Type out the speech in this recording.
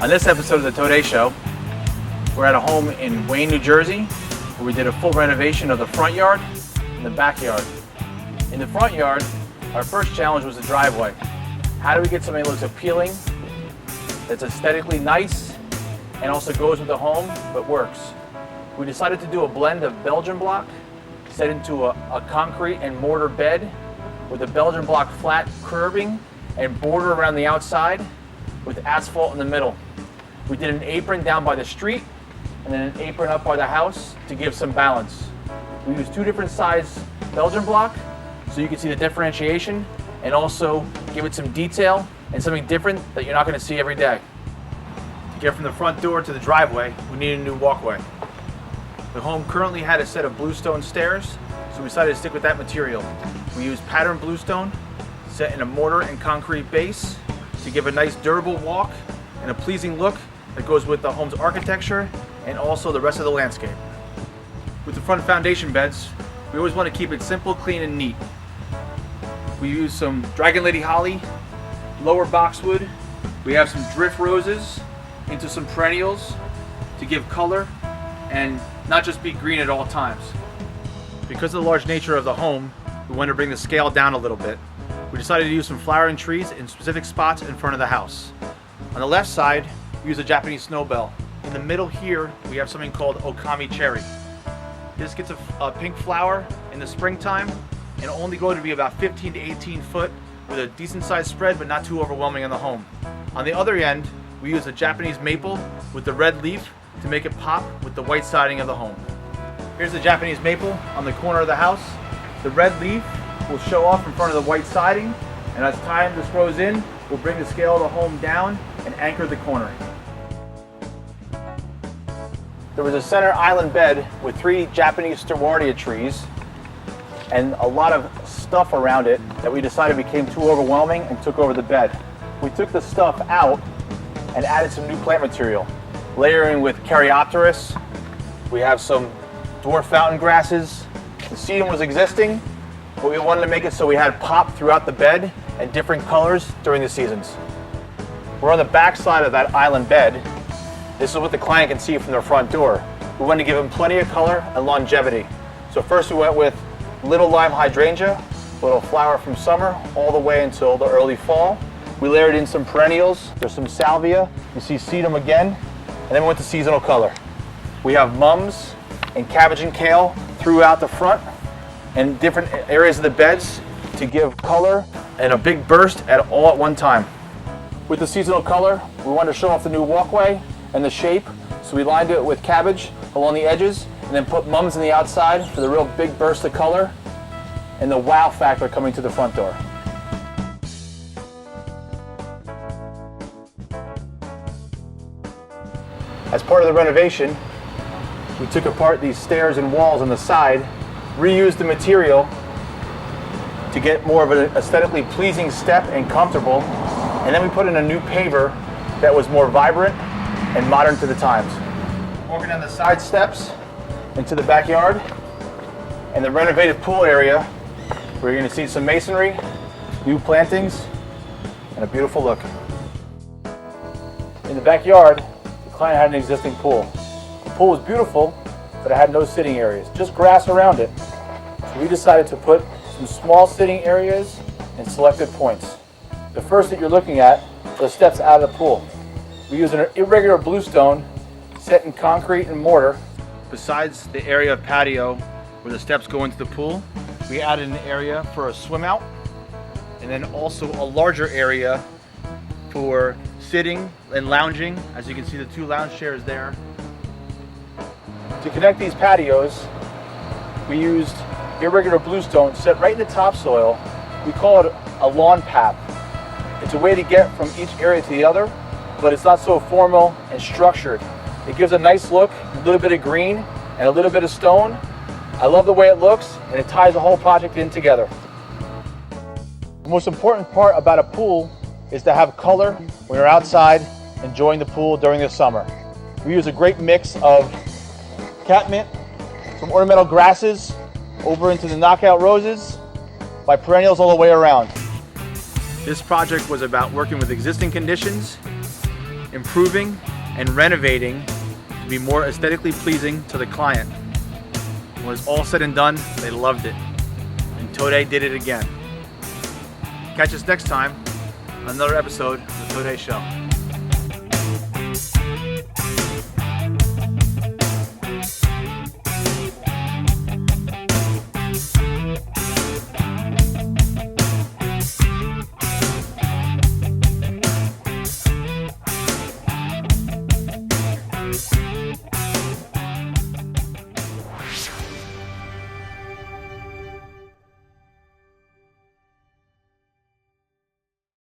On this episode of the Todé Show, we're at a home in Wayne, New Jersey, where we did a full renovation of the front yard and the backyard. In the front yard, our first challenge was the driveway. How do we get something that looks appealing, that's aesthetically nice, and also goes with the home, but works? We decided to do a blend of Belgian Block set into a concrete and mortar bed with a Belgian Block flat curbing and border around the outside with asphalt in the middle. We did an apron down by the street and then an apron up by the house to give some balance. We used two different size Belgian Block so you can see the differentiation and also give it some detail and something different that you're not going to see every day. To get from the front door to the driveway, we needed a new walkway. The home currently had a set of bluestone stairs, so we decided to stick with that material. We used patterned bluestone set in a mortar and concrete base to give a nice durable walk and a pleasing look that goes with the home's architecture and also the rest of the landscape. With the front foundation beds, we always want to keep it simple, clean, and neat. We use some Dragon Lady holly, lower boxwood. We have some drift roses into some perennials to give color and not just be green at all times. Because of the large nature of the home, we wanted to bring the scale down a little bit. We decided to use some flowering trees in specific spots in front of the house. On the left side, we use a Japanese snowbell. In the middle here, we have something called Okami cherry. This gets a pink flower in the springtime and only grow to be about 15 to 18 foot with a decent sized spread but not too overwhelming in the home. On the other end, we use a Japanese maple with the red leaf to make it pop with the white siding of the home. Here's the Japanese maple on the corner of the house. The red leaf will show off in front of the white siding, and as time just grows in, we'll bring the scale of the home down and anchor the corner. There was a center island bed with 3 Japanese stewardia trees and a lot of stuff around it that we decided became too overwhelming and took over the bed. We took the stuff out and added some new plant material, layering with Caryopteris. We have some dwarf fountain grasses. The sedum was existing, but we wanted to make it so we had pop throughout the bed and different colors during the seasons. We're on the back side of that island bed. This is what the client can see from their front door. We wanted to give them plenty of color and longevity. So first we went with little lime hydrangea, little flower from summer all the way until the early fall. We layered in some perennials. There's some salvia. You see sedum again. And then we went to seasonal color. We have mums and cabbage and kale throughout the front and different areas of the beds to give color and a big burst all at one time. With the seasonal color, we wanted to show off the new walkway and the shape, so we lined it with cabbage along the edges and then put mums on the outside for the real big burst of color and the wow factor coming to the front door. As part of the renovation, we took apart these stairs and walls on the side, reused the material to get more of an aesthetically pleasing step and comfortable, and then we put in a new paver that was more vibrant and modern to the times. Walking down the side steps into the backyard and the renovated pool area, where you're going to see some masonry, new plantings, and a beautiful look. In the backyard, the client had an existing pool. The pool was beautiful, but it had no sitting areas, just grass around it. So we decided to put some small sitting areas and selected points. The first that you're looking at are the steps out of the pool. We use an irregular bluestone set in concrete and mortar. Besides the area of patio where the steps go into the pool, we added an area for a swim out and then also a larger area for sitting and lounging. As you can see, the 2 lounge chairs there. To connect these patios, we used irregular bluestone set right in the topsoil. We call it a lawn path. It's a way to get from each area to the other, but it's not so formal and structured. It gives a nice look, a little bit of green and a little bit of stone. I love the way it looks, and it ties the whole project in together. The most important part about a pool is to have color when you're outside enjoying the pool during the summer. We use a great mix of catmint, from ornamental grasses, over into the knockout roses, by perennials all the way around. This project was about working with existing conditions improving and renovating to be more aesthetically pleasing to the client. When it was all said and done, they loved it. And Todé did it again. Catch us next time on another episode of the Todé Show.